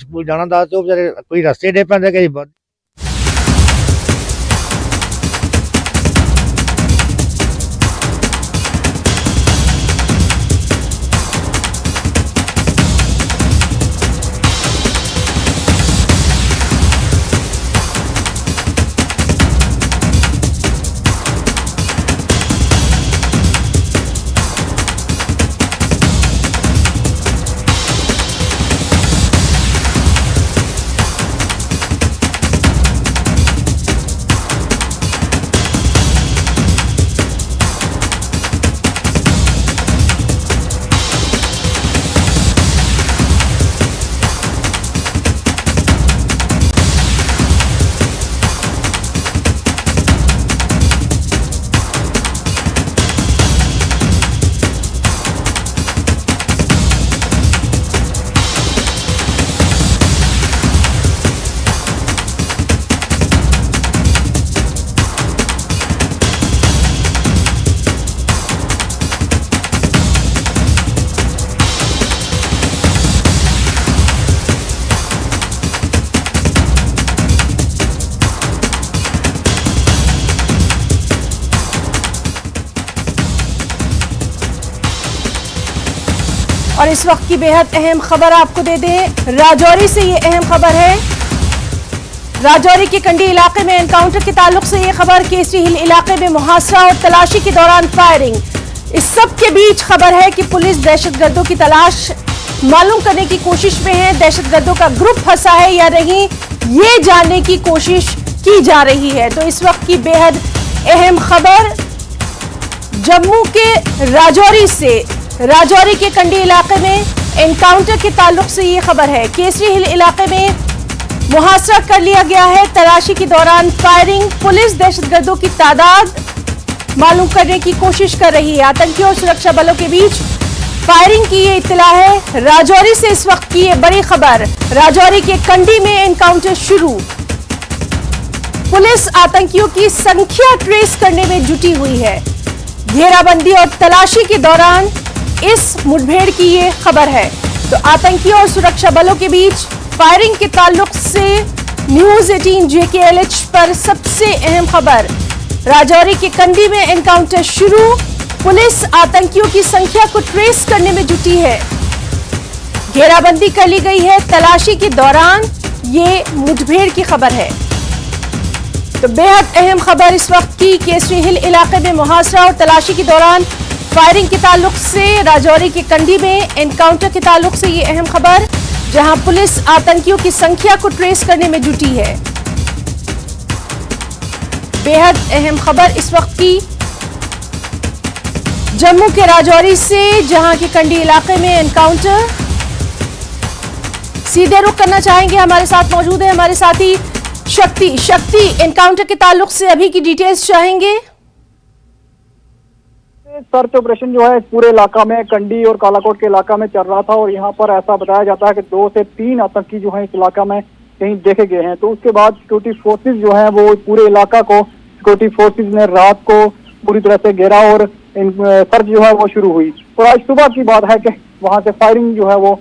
School जाना था तो बेचारे कोई रास्ते डे पैंदे कई और इस वक्त की बेहद अहम खबर आपको दे दें, राजौरी से ये अहम खबर है। राजौरी के कंडी इलाके में एनकाउंटर के ताल्लुक से ये खबर, केसरी हिल इलाके में मुहासरा और तलाशी के दौरान फायरिंग। इस सब के बीच खबर है कि पुलिस दहशतगर्दों की तलाश मालूम करने की कोशिश में है। दहशतगर्दों का ग्रुप फंसा है या नहीं, ये जानने की कोशिश की जा रही है। तो इस वक्त की बेहद अहम खबर जम्मू के राजौरी से, राजौरी के कंडी इलाके में एनकाउंटर के ताल्लुक से ये खबर है। केसरी हिल इलाके में मुहासरा कर लिया गया है, तलाशी के दौरान फायरिंग। पुलिस दहशतगर्दों की तादाद मालूम करने की कोशिश कर रही है। आतंकियों और सुरक्षा बलों के बीच फायरिंग की ये इत्तला है। राजौरी से इस वक्त की ये बड़ी खबर, राजौरी के कंडी में एनकाउंटर शुरू। पुलिस आतंकियों की संख्या ट्रेस करने में जुटी हुई है। घेराबंदी और तलाशी के दौरान इस मुठभेड़ की ये खबर है। तो आतंकियों और सुरक्षा बलों के बीच फायरिंग के ताल्लुक से न्यूज 18 JKLH पर सबसे अहम खबर, राजौरी के कंडी में एनकाउंटर शुरू। पुलिस आतंकियों की संख्या को ट्रेस करने में जुटी है। घेराबंदी कर ली गई है, तलाशी के दौरान ये मुठभेड़ की खबर है। तो बेहद अहम खबर इस वक्त की, केसरी हिल इलाके में मुहासरा और तलाशी के दौरान फायरिंग के ताल्लुक से, राजौरी के कंडी में एनकाउंटर के ताल्लुक से ये अहम खबर, जहां पुलिस आतंकियों की संख्या को ट्रेस करने में जुटी है। बेहद अहम खबर इस वक्त की जम्मू के राजौरी से, जहां के कंडी इलाके में एनकाउंटर। सीधे रुख करना चाहेंगे, हमारे साथ मौजूद है हमारे साथी शक्ति एनकाउंटर के ताल्लुक से अभी की डिटेल्स चाहेंगे। सर्च ऑपरेशन जो है इस पूरे इलाका में, कंडी और कालाकोट के इलाका में चल रहा था और यहाँ पर ऐसा बताया जाता है कि 2 से 3 आतंकी जो है इस इलाका में कहीं देखे गए हैं। तो उसके बाद सिक्योरिटी फोर्सेस जो है वो पूरे इलाका को, सिक्योरिटी फोर्सेस ने रात को पूरी तरह से घेरा और सर्च जो है वो शुरू हुई। और आज सुबह की बात है कि वहां से फायरिंग जो है वो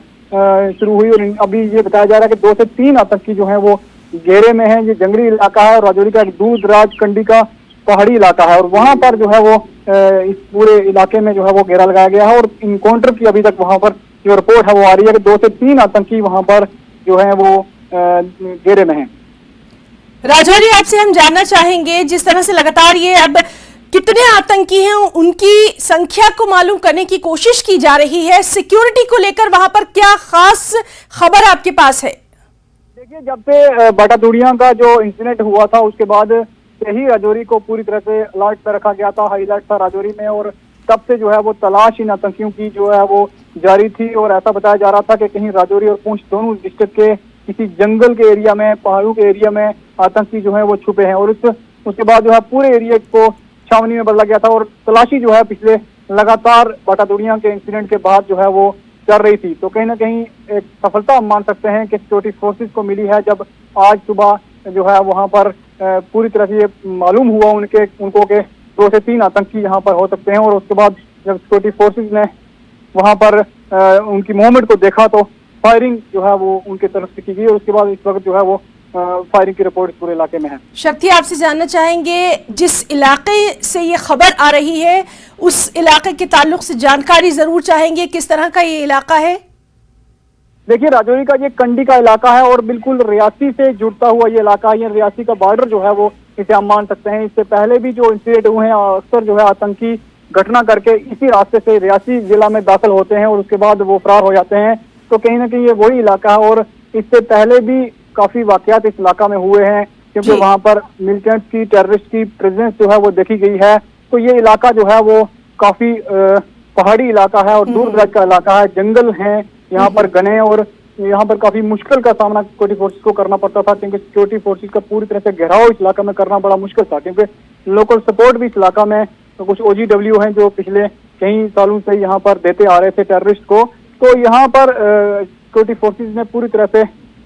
शुरू हुई और अभी ये बताया जा रहा है कि 2 से 3 आतंकी जो है वो घेरे में है। ये जंगली इलाका है और राजौरी का एक दूर दराज कंडी का पहाड़ी इलाका है और वहां पर जो है वो इस पूरे इलाके में जो है वो घेरा लगाया गया है। और इनकाउंटर की अभी तक वहां पर जो रिपोर्ट है वो आ रही है कि 2 से 3 आतंकी वहां पर जो है वो घेरे में हैं। राजौरी, आपसे हम जानना चाहेंगे, जिस तरह से लगातार ये अब कितने आतंकी हैं उनकी संख्या को मालूम करने की कोशिश की जा रही है, सिक्योरिटी को लेकर वहां पर क्या खास खबर आपके पास है? देखिए, जब से बाटा दूड़िया का जो इंसिडेंट हुआ था उसके बाद यही राजौरी को पूरी तरह से अलर्ट पर रखा गया था, हाई अलर्ट था राजौरी में। और तब से जो है वो तलाश इन आतंकियों की जो है वो जारी थी और ऐसा बताया जा रहा था कि कहीं राजौरी और पुंछ दोनों डिस्ट्रिक्ट के किसी जंगल के एरिया में, पहाड़ों के एरिया में आतंकी जो है वो छुपे हैं। और उसके बाद जो है पूरे एरिया को छावनी में बदला गया था और तलाशी जो है पिछले लगातार बाटा दूड़िया के इंसिडेंट के बाद जो है वो चल रही थी। तो कहीं ना कहीं एक सफलता हम मान सकते हैं कि सिक्योरिटी फोर्सेस को मिली है, जब आज सुबह जो है वहां पर पूरी तरह से ये मालूम हुआ उनको के 2 से 3 आतंकी यहाँ पर हो सकते हैं। और उसके बाद जब सिक्योरिटी फोर्सेस ने वहां पर उनकी मूवमेंट को देखा तो फायरिंग जो है वो उनके तरफ से की गई और उसके बाद इस वक्त जो है वो फायरिंग की रिपोर्ट पूरे इलाके में है। शक्ति, आपसे जानना चाहेंगे, जिस इलाके से ये खबर आ रही है उस इलाके के ताल्लुक से जानकारी जरूर चाहेंगे, किस तरह का ये इलाका है? देखिए, राजौरी का ये कंडी का इलाका है और बिल्कुल रियासी से जुड़ता हुआ ये इलाका है। ये रियासी का बॉर्डर जो है वो इसे हम मान सकते हैं। इससे पहले भी जो इंसिडेंट हुए हैं अक्सर जो है आतंकी घटना करके इसी रास्ते से रियासी जिला में दाखिल होते हैं और उसके बाद वो फरार हो जाते हैं। तो कहीं ना कहीं ये वही इलाका है और इससे पहले भी काफी वाकयात इस इलाका में हुए हैं क्योंकि वहां पर मिलिटेंट्स की, टेररिस्ट की प्रेजेंस जो है वो देखी गई है। तो ये इलाका जो है वो काफी पहाड़ी इलाका है और दूर दराज का इलाका है, जंगल है यहाँ पर घने, और यहाँ पर काफी मुश्किल का सामना सिक्योरिटी फोर्सेस को करना पड़ता था क्योंकि सिक्योरिटी फोर्सेस का पूरी तरह से घेराव इस इलाका में करना बड़ा मुश्किल था क्योंकि लोकल सपोर्ट भी इस इलाका में तो कुछ OGW हैं जो पिछले कई सालों से यहाँ पर देते आ रहे थे टेररिस्ट को। तो यहाँ पर सिक्योरिटी फोर्सेस ने पूरी तरह से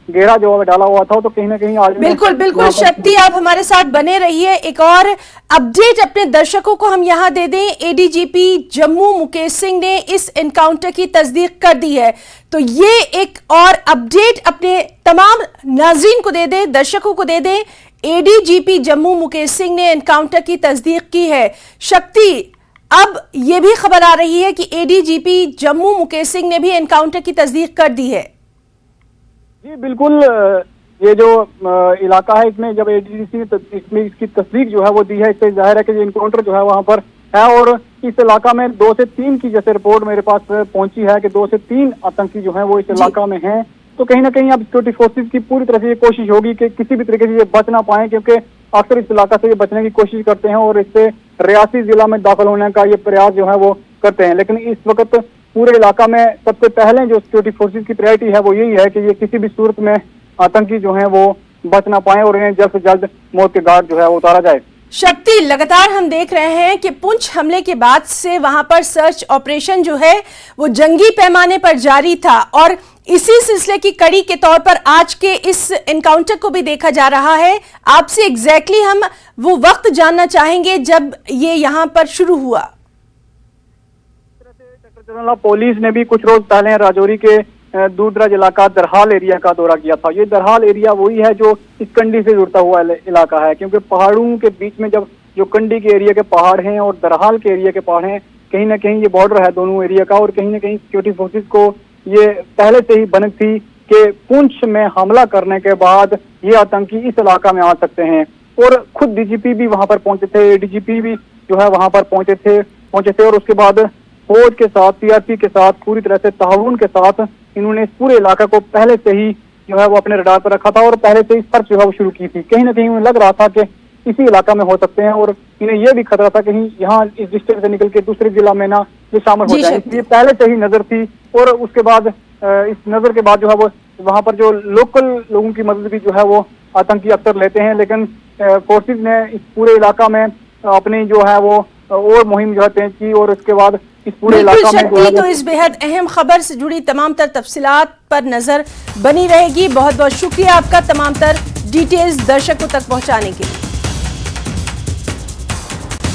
घेरा जो डाला हुआ था। तो कहीं ना कहीं आज बिल्कुल बिल्कुल शक्ति, आप हमारे साथ बने रहिए। एक और अपडेट अपने दर्शकों को हम यहाँ दे दें, ADGP जम्मू मुकेश सिंह ने इस एनकाउंटर की तस्दीक कर दी है। तो ये एक और अपडेट अपने तमाम नाज़रीन को दे दें, दर्शकों को दे दें। ADGP जम्मू मुकेश सिंह ने एनकाउंटर की तस्दीक की है। शक्ति, अब ये भी खबर आ रही है कि ADGP जम्मू मुकेश सिंह ने भी एनकाउंटर की तस्दीक कर दी है। जी बिल्कुल, ये जो इलाका है इसमें जब ADGP ने इसमें इसकी तस्दीक जो है वो दी है, इससे जाहिर है कि इनकाउंटर जो है वहाँ पर है और इस इलाका में 2 से 3 की जैसे रिपोर्ट मेरे पास पहुंची है कि 2 से 3 आतंकी जो है वो इस इलाका में हैं। तो कहीं ना कहीं अब सिक्योरिटी फोर्सेस की पूरी तरह से ये कोशिश होगी कि किसी भी तरीके से ये बच ना पाए क्योंकि अक्सर इस इलाका से ये बचने की कोशिश करते हैं और इससे रियासी जिला में दाखिल होने का ये प्रयास जो है वो करते हैं। लेकिन इस वक्त पूरे इलाका में सबसे पहले जो सिक्योरिटी फोर्सेस की प्रायोरिटी है वो यही है कि ये किसी भी सूरत में आतंकी जो है वो बच ना पाए और इन्हें जल्द से जल्द मौत के घाट जो है वो उतारा जाए। शक्ति, लगातार हम देख रहे हैं कि पुंछ हमले के बाद से वहां पर सर्च ऑपरेशन जो है वो जंगी पैमाने पर जारी था और इसी सिलसिले की कड़ी के तौर पर आज के इस एनकाउंटर को भी देखा जा रहा है। आपसे एग्जैक्टली हम वो वक्त जानना चाहेंगे जब ये यहाँ पर शुरू हुआ। पुलिस ने भी कुछ रोज पहले राजौरी के दूर दराज इलाका दरहाल एरिया का दौरा किया था। ये दरहाल एरिया वही है जो इस कंडी से जुड़ता हुआ इलाका है क्योंकि पहाड़ों के बीच में जब जो कंडी के एरिया के पहाड़ हैं और दरहाल के एरिया के पहाड़ हैं, कहीं ना कहीं ये बॉर्डर है दोनों एरिया का और कहीं ना कहीं सिक्योरिटी फोर्सेस को ये पहले से ही बनक थी कि पुंछ में हमला करने के बाद ये आतंकी इस इलाका में आ सकते हैं। और खुद DGP भी वहां पर पहुंचे थे, ADGP भी जो है वहां पर पहुंचे थे और उसके बाद फौज के साथ, CRP के साथ पूरी तरह से ताउन के साथ इन्होंने इस पूरे इलाका को पहले से ही जो है वो अपने रडार पर रखा था और पहले से ही सर्च जो है वो शुरू की थी। कहीं ना कहीं उन्हें लग रहा था कि इसी इलाका में हो सकते हैं और इन्हें यह भी खतरा था कहीं यहाँ इस डिस्ट्रिक्ट से निकल के दूसरे जिला में ना ये शामिल हो जाए, इसलिए पहले से ही नजर थी। और उसके बाद इस नजर के बाद जो है वो वहां पर जो लोकल लोगों की मदद भी जो है वो आतंकी अक्सर लेते हैं, लेकिन फोर्सेज ने इस पूरे इलाका में अपनी जो है वो और मुहिम जो है तेज की और उसके बाद इस पूरे इलाका में तो इस बेहद अहम खबर से जुड़ी तमाम तर तफसीलात पर नजर बनी रहेगी। बहुत बहुत शुक्रिया आपका तमाम तर डिटेल्स दर्शकों तक पहुंचाने के लिए।